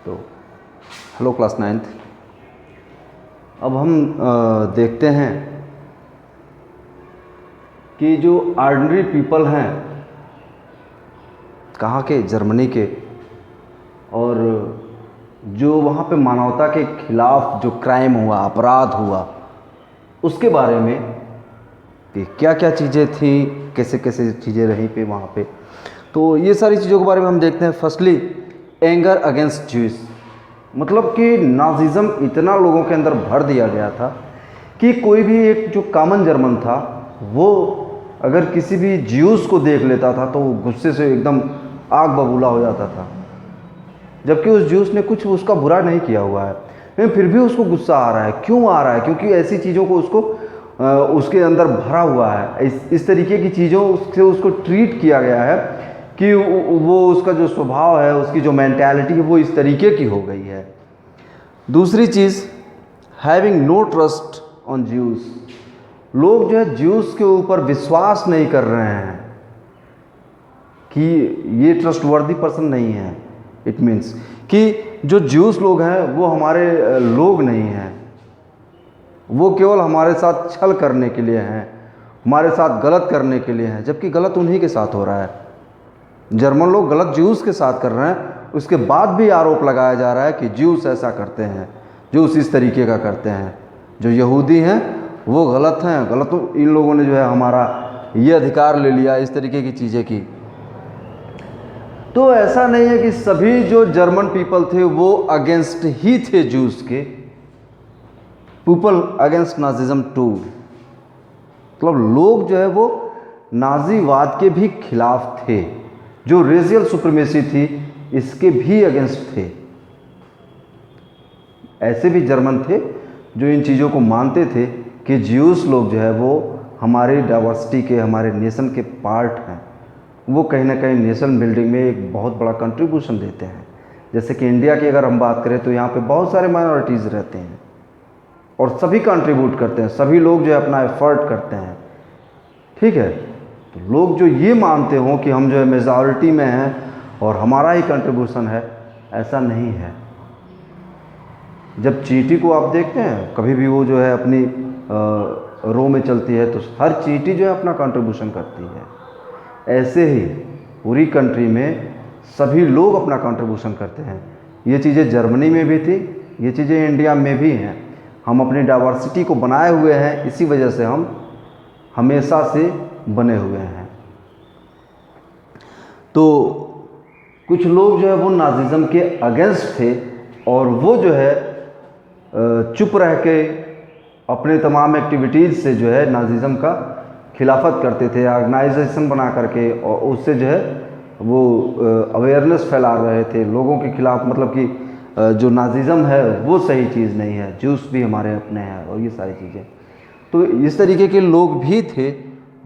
तो hello class 9th। अब हम देखते हैं कि जो ऑर्डिनरी पीपल हैं कहाँ के, जर्मनी के, और जो वहाँ पे मानवता के खिलाफ जो क्राइम हुआ, अपराध हुआ, उसके बारे में कि क्या क्या चीज़ें थी, कैसे कैसे चीज़ें रहीं पे वहाँ पे। तो ये सारी चीज़ों के बारे में हम देखते हैं। फर्स्टली, एंगर अगेंस्ट ज्यूज, मतलब कि नाजिज़म इतना लोगों के अंदर भर दिया गया था कि कोई भी एक जो कॉमन जर्मन था वो अगर किसी भी ज्यूस को देख लेता था तो वो गुस्से से एकदम आग बबूला हो जाता था, जबकि उस ज्यूस ने कुछ उसका बुरा नहीं किया हुआ है, लेकिन फिर भी उसको गुस्सा आ रहा है। क्यों आ रहा है? क्योंकि ऐसी चीज़ों को उसको उसके अंदर भरा हुआ है, इस तरीके की चीज़ों से उसको ट्रीट किया गया है कि वो उसका जो स्वभाव है, उसकी जो मेंटालिटी है वो इस तरीके की हो गई है। दूसरी चीज़, having no trust on Jews, लोग जो है ज्यूस के ऊपर विश्वास नहीं कर रहे हैं कि ये ट्रस्टवर्दी पर्सन नहीं है। इट मीन्स कि जो ज्यूस लोग हैं वो हमारे लोग नहीं हैं, वो केवल हमारे साथ छल करने के लिए हैं, हमारे साथ गलत करने के लिए हैं, जबकि गलत उन्हीं के साथ हो रहा है। जर्मन लोग गलत ज्यूस के साथ कर रहे हैं, उसके बाद भी आरोप लगाया जा रहा है कि ज्यूस ऐसा करते हैं, ज्यूस इस तरीके का करते हैं, जो यहूदी हैं वो गलत हैं, गलत इन लोगों ने जो है हमारा ये अधिकार ले लिया, इस तरीके की चीज़ें की। तो ऐसा नहीं है कि सभी जो जर्मन पीपल थे वो अगेंस्ट ही थे ज्यूस के। पीपल अगेंस्ट नाजिज्म टू, मतलब लोग जो है वो नाजीवाद के भी खिलाफ थे, जो रेशियल सुप्रीमेसी थी इसके भी अगेंस्ट थे। ऐसे भी जर्मन थे जो इन चीज़ों को मानते थे कि ज्यूस लोग जो है वो हमारे डाइवर्सिटी के, हमारे नेशन के पार्ट हैं, वो कहीं ना कहीं नेशन बिल्डिंग में एक बहुत बड़ा कंट्रीब्यूशन देते हैं। जैसे कि इंडिया की अगर हम बात करें तो यहाँ पे बहुत सारे माइनॉरिटीज़ रहते हैं और सभी कंट्रीब्यूट करते हैं, सभी लोग जो है अपना एफर्ट करते हैं, ठीक है। तो लोग जो ये मानते हों कि हम जो है मेजॉरिटी में हैं और हमारा ही कंट्रीब्यूशन है, ऐसा नहीं है। जब चींटी को आप देखते हैं, कभी भी वो जो है अपनी रो में चलती है तो हर चींटी जो है अपना कंट्रीब्यूशन करती है। ऐसे ही पूरी कंट्री में सभी लोग अपना कंट्रीब्यूशन करते हैं। ये चीज़ें जर्मनी में भी थी, ये चीज़ें इंडिया में भी हैं। हम अपनी डाइवर्सिटी को बनाए हुए हैं, इसी वजह से हम हमेशा से बने हुए हैं। तो कुछ लोग जो है वो नाजिज़म के अगेंस्ट थे और वो जो है चुप रह के अपने तमाम एक्टिविटीज़ से जो है नाजिज़म का खिलाफत करते थे, ऑर्गेनाइजेशन बना करके, और उससे जो है वो अवेयरनेस फैला रहे थे लोगों के खिलाफ, मतलब कि जो नाजिज़म है वो सही चीज़ नहीं है, ज्यूस भी हमारे अपने हैं और ये सारी चीज़ें। तो इस तरीके के लोग भी थे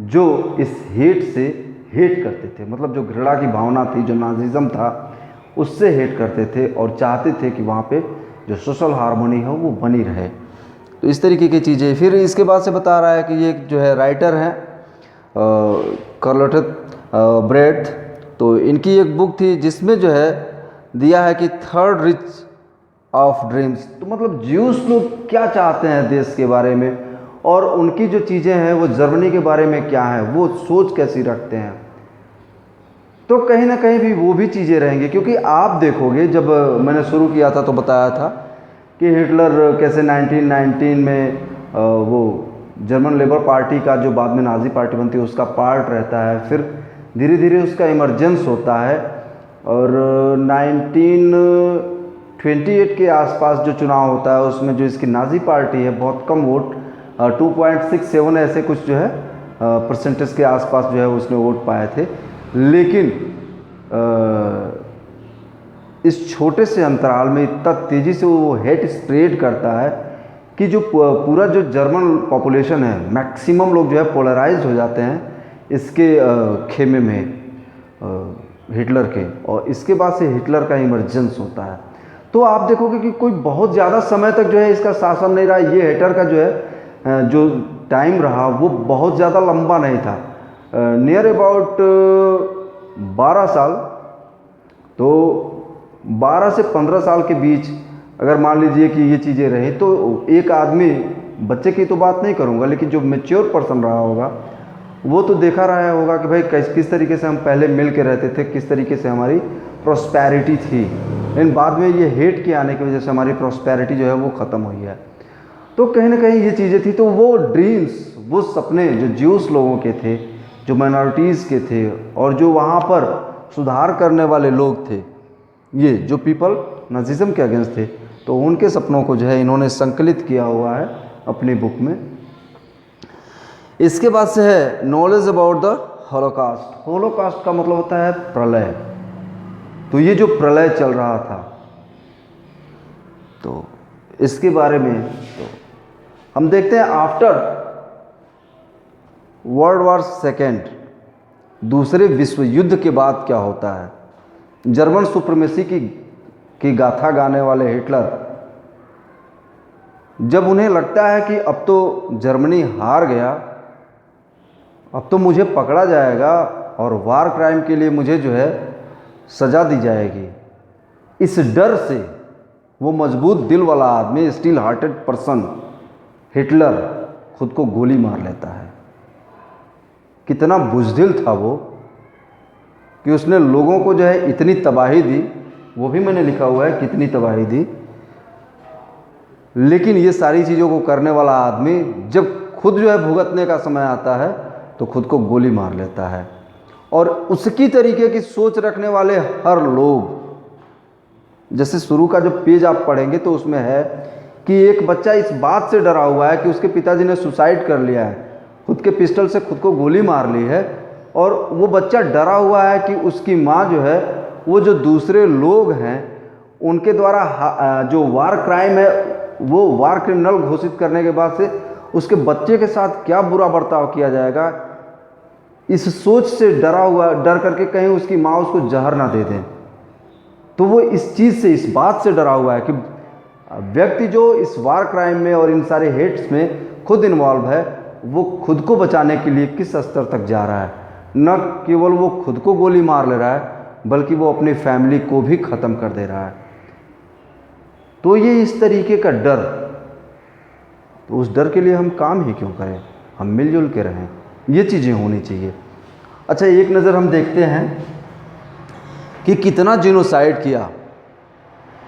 जो इस हेट से हेट करते थे, मतलब जो घृणा की भावना थी, जो नाजिज़म था उससे हेट करते थे और चाहते थे कि वहाँ पे जो सोशल हार्मोनी हो वो बनी रहे। तो इस तरीके की चीज़ें। फिर इसके बाद से बता रहा है कि ये जो है राइटर हैं कार्लोटे ब्रेथ, तो इनकी एक बुक थी जिसमें जो है दिया है कि थर्ड रिच ऑफ ड्रीम्स, तो मतलब ज्यूस लोग क्या चाहते हैं देश के बारे में और उनकी जो चीज़ें हैं वो जर्मनी के बारे में क्या है, वो सोच कैसी रखते हैं। तो कहीं ना कहीं भी वो भी चीज़ें रहेंगी, क्योंकि आप देखोगे जब मैंने शुरू किया था तो बताया था कि हिटलर कैसे 1919 में वो जर्मन लेबर पार्टी का जो बाद में नाजी पार्टी बनती है उसका पार्ट रहता है, फिर धीरे धीरे उसका इमरजेंस होता है और 1928 के आसपास जो चुनाव होता है उसमें जो इसकी नाजी पार्टी है बहुत कम वोट, 2.67 ऐसे कुछ जो है परसेंटेज के आसपास जो है उसने वोट पाए थे। लेकिन इस छोटे से अंतराल में इतना तेज़ी से वो हेट स्प्रेड करता है कि जो पूरा जो जर्मन पॉपुलेशन है, मैक्सिमम लोग जो है पोलराइज हो जाते हैं इसके खेमे में हिटलर के, और इसके बाद से हिटलर का इमरजेंस होता है। तो आप देखोगे कि कोई बहुत ज़्यादा समय तक जो है इसका शासन नहीं रहा। ये हिटलर का जो है जो टाइम रहा वो बहुत ज़्यादा लंबा नहीं था, नियर अबाउट 12 साल। तो 12 से 15 साल के बीच अगर मान लीजिए कि ये चीज़ें रही, तो एक आदमी, बच्चे की तो बात नहीं करूँगा, लेकिन जो मैच्योर पर्सन रहा होगा वो तो देखा रहा होगा कि भाई किस तरीके से हम पहले मिल के रहते थे, किस तरीके से हमारी प्रॉस्पेरिटी थी, लेकिन बाद में ये हेट के आने की वजह से हमारी प्रॉस्पेरिटी जो है वो ख़त्म हुई है। तो कहीं ना कहीं ये चीज़ें थी। तो वो ड्रीम्स, वो सपने जो ज्यूस लोगों के थे, जो माइनॉरिटीज़ के थे, और जो वहाँ पर सुधार करने वाले लोग थे, ये जो पीपल नाजिज़्म के अगेंस्ट थे, तो उनके सपनों को जो है इन्होंने संकलित किया हुआ है अपनी बुक में। इसके बाद से है knowledge about the Holocaust. Holocaust का मतलब होता है प्रलय। तो ये जो प्रलय चल रहा था, तो इसके बारे में तो हम देखते हैं आफ्टर वर्ल्ड वॉर सेकेंड, दूसरे विश्व युद्ध के बाद क्या होता है। जर्मन सुप्रीमेसी की गाथा गाने वाले हिटलर, जब उन्हें लगता है कि अब तो जर्मनी हार गया, अब तो मुझे पकड़ा जाएगा और वार क्राइम के लिए मुझे जो है सज़ा दी जाएगी, इस डर से वो मजबूत दिल वाला आदमी, स्टील हार्टेड पर्सन हिटलर, खुद को गोली मार लेता है। कितना बुज़दिल था वो कि उसने लोगों को जो है इतनी तबाही दी, वो भी मैंने लिखा हुआ है कितनी तबाही दी। लेकिन ये सारी चीज़ों को करने वाला आदमी जब खुद जो है भुगतने का समय आता है तो खुद को गोली मार लेता है। और उसकी तरीके की सोच रखने वाले हर लोग, जैसे शुरू का जब पेज आप पढ़ेंगे तो उसमें है कि एक बच्चा इस बात से डरा हुआ है कि उसके पिताजी ने सुसाइड कर लिया है, खुद के पिस्टल से खुद को गोली मार ली है, और वो बच्चा डरा हुआ है कि उसकी माँ जो है वो जो दूसरे लोग हैं उनके द्वारा जो वार क्राइम है वो वार क्रिमिनल घोषित करने के बाद से उसके बच्चे के साथ क्या बुरा बर्ताव किया जाएगा, इस सोच से डरा हुआ, डर करके कहीं उसकी माँ उसको जहर ना दे दें। तो वो इस चीज़ से, इस बात से डरा हुआ है कि व्यक्ति जो इस वार क्राइम में और इन सारे हेट्स में खुद इन्वॉल्व है, वो खुद को बचाने के लिए किस स्तर तक जा रहा है। न केवल वो खुद को गोली मार ले रहा है, बल्कि वो अपनी फैमिली को भी ख़त्म कर दे रहा है। तो ये इस तरीके का डर, तो उस डर के लिए हम काम ही क्यों करें, हम मिलजुल के रहें, ये चीज़ें होनी चाहिए। अच्छा, एक नज़र हम देखते हैं कि कितना जिनोसाइड किया,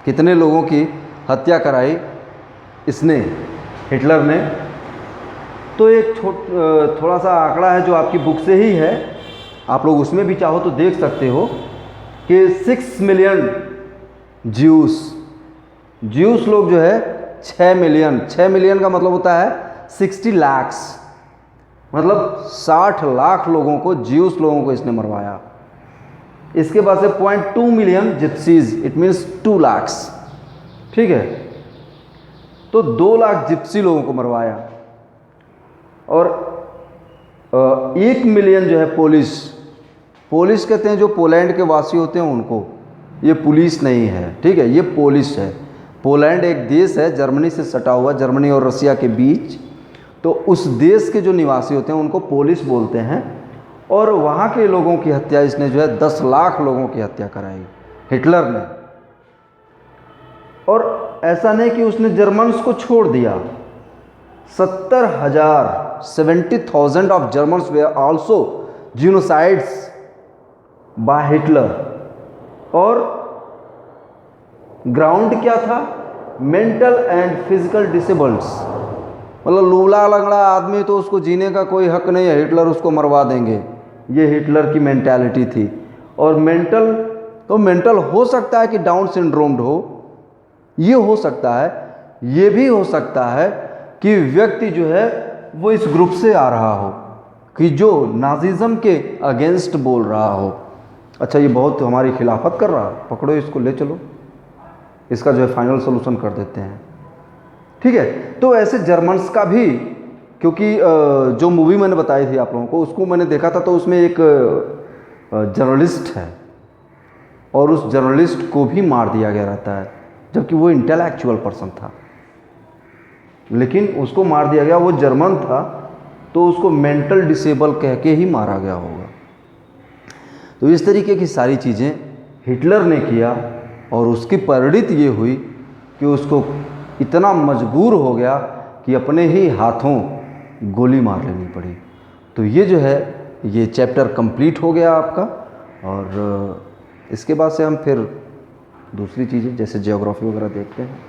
कितने लोगों की हत्या कराई इसने, हिटलर ने। तो एक थोड़ा सा आंकड़ा है जो आपकी बुक से ही है, आप लोग उसमें भी चाहो तो देख सकते हो कि 6 मिलियन ज्यूस लोग जो है 6 मिलियन का मतलब होता है 60 लाख, मतलब 60 लाख लोगों को, ज्यूस लोगों को इसने मरवाया। इसके बाद से 0.2 million gypsies, it means 2 lakh, ठीक है। तो 2 लाख जिप्सी लोगों को मरवाया, और 1 मिलियन जो है पोलिश कहते हैं, जो पोलैंड के वासी होते हैं उनको, ये पुलिस नहीं है, ठीक है, ये पोलिश है। पोलैंड एक देश है जर्मनी से सटा हुआ, जर्मनी और रसिया के बीच। तो उस देश के जो निवासी होते हैं उनको पोलिश बोलते हैं, और वहाँ के लोगों की हत्या इसने जो है 10 लाख लोगों की हत्या कराई हिटलर ने। और ऐसा नहीं कि उसने जर्मन्स को छोड़ दिया, 70,000 of Germans they also genocides by Hitler. और ग्राउंड क्या था, मेंटल एंड फिजिकल डिसेबल्ड्स, मतलब लूला लंगड़ा आदमी तो उसको जीने का कोई हक नहीं है, हिटलर उसको मरवा देंगे, ये हिटलर की मेंटालिटी थी। और मेंटल हो सकता है कि डाउन सिंड्रोम्ड हो, ये हो सकता है, ये भी हो सकता है कि व्यक्ति जो है वो इस ग्रुप से आ रहा हो, कि जो नाजिज्म के अगेंस्ट बोल रहा हो। अच्छा, ये बहुत हमारी खिलाफत कर रहा है, पकड़ो इसको, ले चलो, इसका जो है फाइनल सोल्यूशन कर देते हैं, ठीक है। तो ऐसे जर्मन्स का भी, क्योंकि जो मूवी मैंने बताई थी आप लोगों को, उसको मैंने देखा था, तो उसमें एक जर्नलिस्ट है, और उस जर्नलिस्ट को भी मार दिया गया रहता है, जबकि वो इंटेलेक्चुअल पर्सन था, लेकिन उसको मार दिया गया। वो जर्मन था, तो उसको मेंटल डिसेबल कह के ही मारा गया होगा। तो इस तरीके की सारी चीज़ें हिटलर ने किया, और उसकी परिणति ये हुई कि उसको इतना मजबूर हो गया कि अपने ही हाथों गोली मार लेनी पड़ी। तो ये जो है ये चैप्टर कंप्लीट हो गया आपका। और इसके बाद से हम फिर दूसरी चीज़ें जैसे ज्योग्राफी वगैरह देखते हैं।